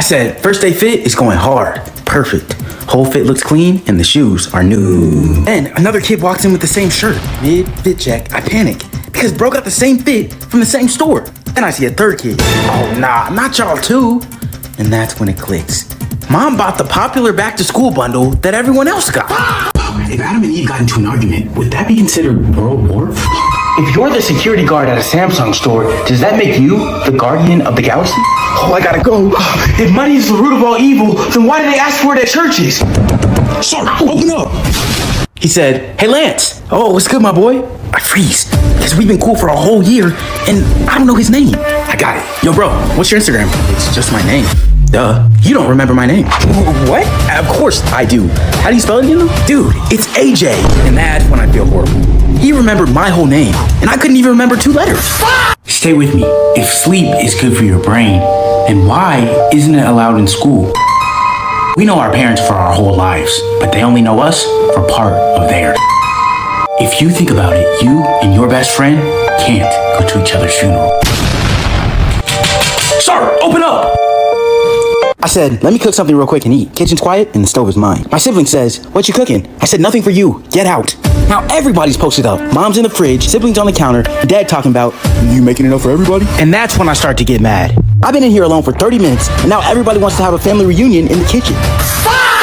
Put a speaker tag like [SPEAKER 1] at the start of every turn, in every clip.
[SPEAKER 1] I said, first day fit is going hard. Perfect. Whole fit looks clean and the shoes are new. Then another kid walks in with the same shirt. Mid-fit check. I panic because bro got the same fit from the same store. Then I see a third kid. Oh nah, not y'all too. And that's when it clicks. Mom bought the popular back to school bundle that everyone else got. If Adam and Eve got into an argument, would that be considered World War? If you're the security guard at a Samsung store, does that make you the guardian of the galaxy? Oh, I gotta go. If money is the root of all evil, then why did they ask for it at churches? Sir, open up. He said, hey Lance. Oh, what's good, my boy? I freeze, because we've been cool for a whole year, and I don't know his name. I got it. Yo, bro, what's your Instagram? It's just my name. Duh, you don't remember my name. What? Of course I do. How do you spell it again though? Dude, it's AJ. And that's when I feel horrible. He remembered my whole name, and I couldn't even remember 2 letters. Stay with me. If sleep is good for your brain, then why isn't it allowed in school? We know our parents for our whole lives, but they only know us for part of theirs. If you think about it, you and your best friend can't go to each other's funeral. Sir, open up! I said, let me cook something real quick and eat. Kitchen's quiet and the stove is mine. My sibling says, what you cooking? I said, nothing for you. Get out. Now everybody's posted up. Mom's in the fridge, siblings on the counter, dad talking about, you making enough for everybody? And that's when I start to get mad. I've been in here alone for 30 minutes and now everybody wants to have a family reunion in the kitchen.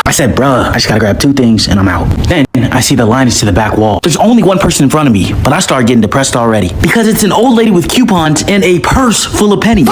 [SPEAKER 1] I said, bruh, I just gotta grab 2 things and I'm out. Then I see the line is to the back wall. There's only one person in front of me, but I start getting depressed already because it's an old lady with coupons and a purse full of pennies.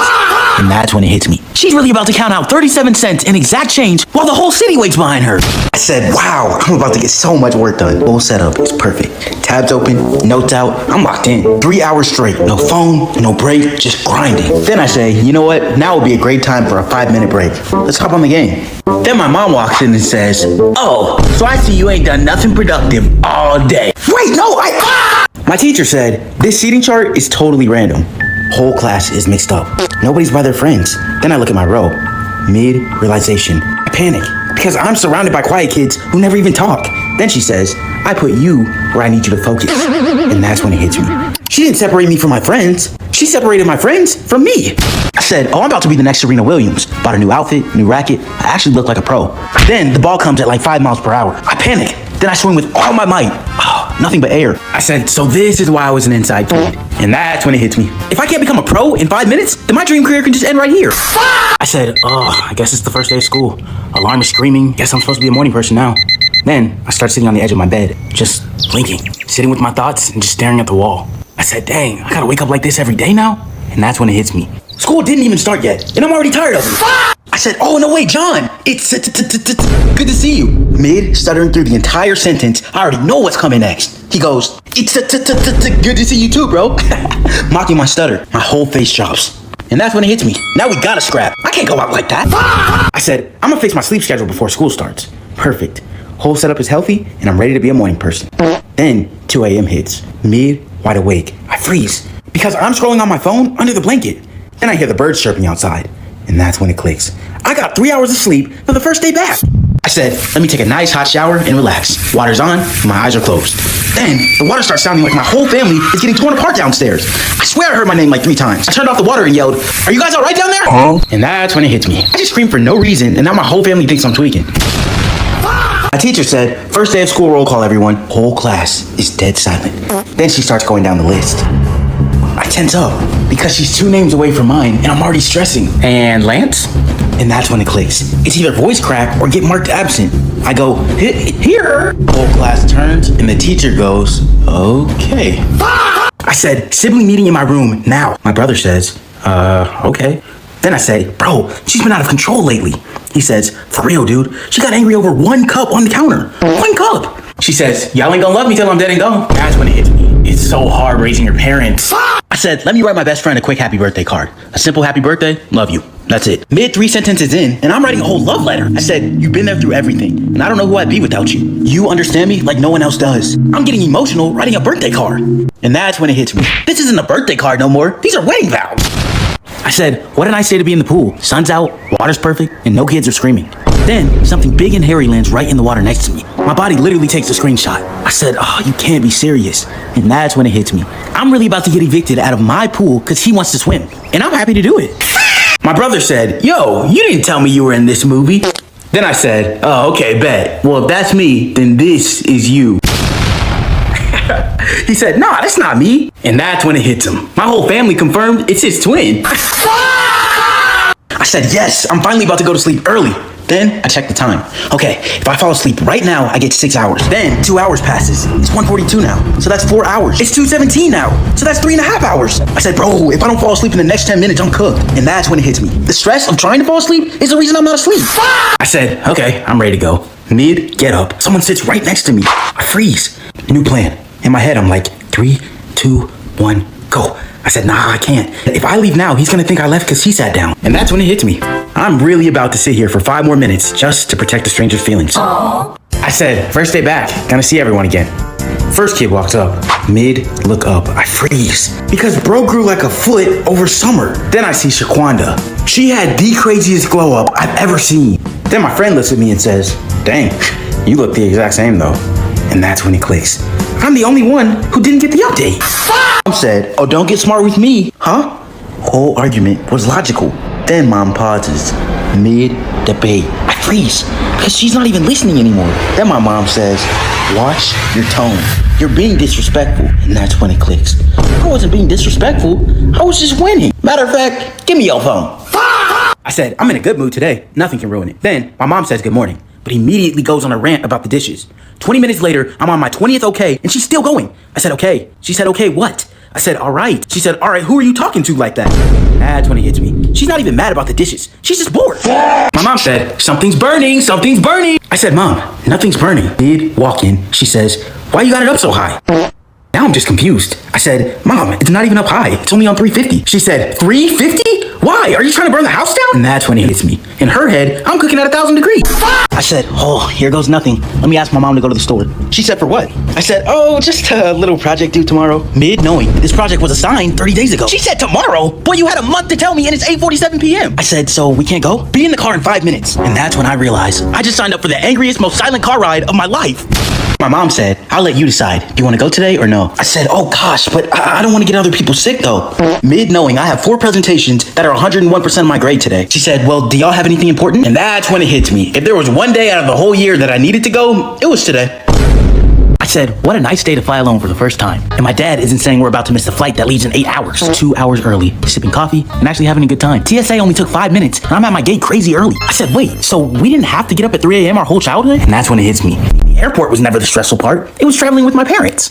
[SPEAKER 1] And that's when it hits me. She's really about to count out 37 cents in exact change while the whole city waits behind her. I said, wow, I'm about to get so much work done. Whole setup is perfect. Tabs open, notes out, I'm locked in. 3 hours straight, no phone, no break, just grinding. Then I say, you know what? Now would be a great time for a 5-minute break. Let's hop on the game. Then my mom walks in and says, oh, so I see you ain't done nothing productive all day. Wait, no, My teacher said, this seating chart is totally random. Whole class is mixed up. Nobody's by their friends. Then I look at my row. Mid-realization. I panic because I'm surrounded by quiet kids who never even talk. Then she says, I put you where I need you to focus. And that's when it hits me. She didn't separate me from my friends. She separated my friends from me. I said, oh, I'm about to be the next Serena Williams. Bought a new outfit, new racket. I actually look like a pro. Then the ball comes at like 5 miles per hour. I panic. Then I swing with all my might. Oh, nothing but air. I said, so this is why I was an inside kid. And that's when it hits me. If I can't become a pro in 5 minutes, then my dream career can just end right here. I said, oh, I guess it's the first day of school. Alarm is screaming. Guess I'm supposed to be a morning person now. Then I start sitting on the edge of my bed, just blinking, sitting with my thoughts and just staring at the wall. I said, dang, I gotta wake up like this every day now? And that's when it hits me. School didn't even start yet, and I'm already tired of it. I said, oh, no, wait, John, it's good to see you. Mid-stuttering through the entire sentence, I already know what's coming next. He goes, it's good to see you too, bro. Mocking my stutter, my whole face drops. And that's when it hits me. Now we gotta scrap. I can't go out like that. I said, I'm gonna fix my sleep schedule before school starts. Perfect. Whole setup is healthy, and I'm ready to be a morning person. Then 2 a.m. hits. Wide awake. I freeze because I'm scrolling on my phone under the blanket. Then I hear the birds chirping outside. And that's when it clicks. I got 3 hours of sleep for the first day back. I said, let me take a nice hot shower and relax. Water's on, my eyes are closed. Then the water starts sounding like my whole family is getting torn apart downstairs. I swear I heard my name like 3 times. I turned off the water and yelled, are you guys all right down there? And that's when it hits me. I just screamed for no reason, and now my whole family thinks I'm tweaking. My teacher said, first day of school roll call, everyone. Whole class is dead silent. Then she starts going down the list. I tense up because she's 2 names away from mine and I'm already stressing. And Lance? And that's when it clicks. It's either voice crack or get marked absent. I go, here. Whole class turns and the teacher goes, okay. I said, sibling meeting in my room now. My brother says, okay. Then I say, bro, she's been out of control lately. He says, for real, dude. She got angry over 1 cup on the counter. 1 cup. She says, y'all ain't gonna love me till I'm dead and gone. That's when it hits me. It's so hard raising your parents. I said, let me write my best friend a quick happy birthday card. A simple happy birthday, love you. That's it. Mid 3 sentences in, and I'm writing a whole love letter. I said, you've been there through everything, and I don't know who I'd be without you. You understand me like no one else does. I'm getting emotional writing a birthday card. And that's when it hits me. This isn't a birthday card no more. These are wedding vows. I said, what did I say to be in the pool? Sun's out, water's perfect, and no kids are screaming. Then something big and hairy lands right in the water next to me. My body literally takes a screenshot. I said, oh, you can't be serious. And that's when it hits me. I'm really about to get evicted out of my pool because he wants to swim. And I'm happy to do it. My brother said, yo, you didn't tell me you were in this movie. Then I said, oh, okay, bet. Well, if that's me, then this is you. He said, nah, that's not me. And that's when it hits him. My whole family confirmed it's his twin. I said, yes, I'm finally about to go to sleep early. Then I checked the time. Okay, if I fall asleep right now, I get 6 hours. Then 2 hours passes. It's 1:42 now, so that's 4 hours. It's 2:17 now, so that's 3.5 hours. I said, bro, if I don't fall asleep in the next 10 minutes, I'm cooked. And that's when it hits me. The stress of trying to fall asleep is the reason I'm not asleep. I said, okay, I'm ready to go. Mid, get up. Someone sits right next to me. I freeze. New plan. In my head, I'm like, 3, 2, 1, go. I said, nah, I can't. If I leave now, he's gonna think I left because he sat down. And that's when it hits me. I'm really about to sit here for 5 more minutes just to protect a stranger's feelings. Aww. I said, first day back, gonna see everyone again. First kid walks up. Mid, look up. I freeze. Because bro grew like a foot over summer. Then I see Shaquanda. She had the craziest glow up I've ever seen. Then my friend looks at me and says, dang, you look the exact same though. And that's when it clicks. I'm the only one who didn't get the update. Mom said, oh, don't get smart with me, huh? Whole argument was logical. Then mom pauses, mid-debate. I freeze, because she's not even listening anymore. Then my mom says, watch your tone. You're being disrespectful. And that's when it clicks. I wasn't being disrespectful. I was just winning. Matter of fact, give me your phone. I said, I'm in a good mood today. Nothing can ruin it. Then my mom says good morning, but immediately goes on a rant about the dishes. 20 minutes later, I'm on my 20th okay, and she's still going. I said, okay. She said, okay, what? I said, all right. She said, all right, who are you talking to like that? That's when it hits me. She's not even mad about the dishes. She's just bored. My mom said, something's burning, something's burning. I said, mom, nothing's burning. Mid walk in, she says, why you got it up so high? Now I'm just confused. I said, mom, it's not even up high. It's only on 350. She said, 350? Why? Are you trying to burn the house down? And that's when it hits me. In her head, I'm cooking at 1,000 degrees. I said, oh, here goes nothing. Let me ask my mom to go to the store. She said, for what? I said, oh, just a little project due tomorrow. Mid knowing this project was assigned 30 days ago. She said, tomorrow? Boy, you had a month to tell me and it's 8:47 p.m. I said, so we can't go? Be in the car in 5 minutes. And that's when I realized I just signed up for the angriest, most silent car ride of my life. My mom said, I'll let you decide. Do you want to go today or no? I said, oh gosh, but I don't want to get other people sick though. Mid knowing I have 4 presentations that are 101% of my grade today. She said, well, do y'all have anything important? And that's when it hits me. If there was one day out of the whole year that I needed to go, it was today. I said, what a nice day to fly alone for the first time. And my dad isn't saying we're about to miss the flight that leaves in 8 hours. 2 hours early, sipping coffee and actually having a good time. TSA only took 5 minutes and I'm at my gate crazy early. I said, wait, so we didn't have to get up at 3 a.m. our whole childhood? And that's when it hits me. The airport was never the stressful part. It was traveling with my parents.